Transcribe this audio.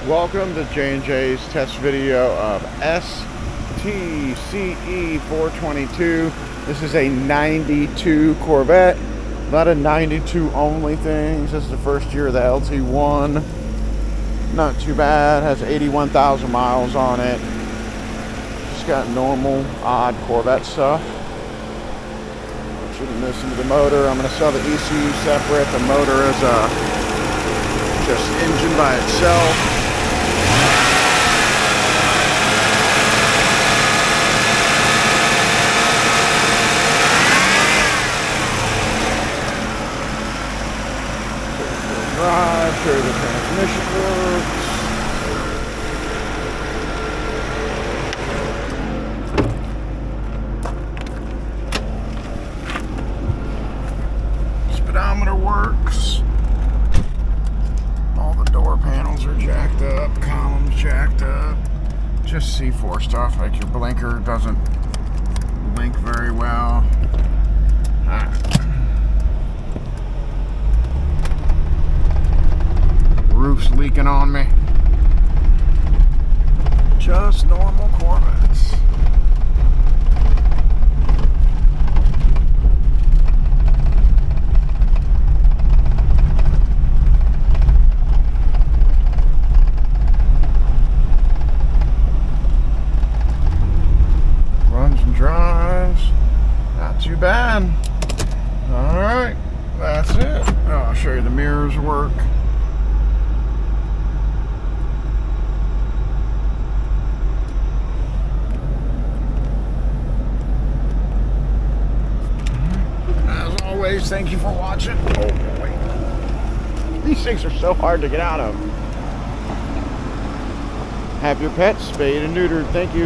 Welcome to J&J's test video of STCE 422. This is a 92 Corvette. A lot of 92 only things. This is the first year of the LT1. Not too bad. Has 81,000 miles on it. Just got normal, odd Corvette stuff. Shouldn't listen to the motor. I'm going to sell the ECU separate. The motor is just engine by itself. Drive, show you the transmission works. Speedometer works. All the door panels are jacked up, columns jacked up. Just C4 stuff, like your blinker doesn't blink very well. Roof's leaking on me. Just normal Corvettes. Runs and drives. Not too bad. Alright, that's it. I'll show you the mirrors work. Thank you for watching. Oh boy. These things are so hard to get out of. Have your pets spayed and neutered. Thank you.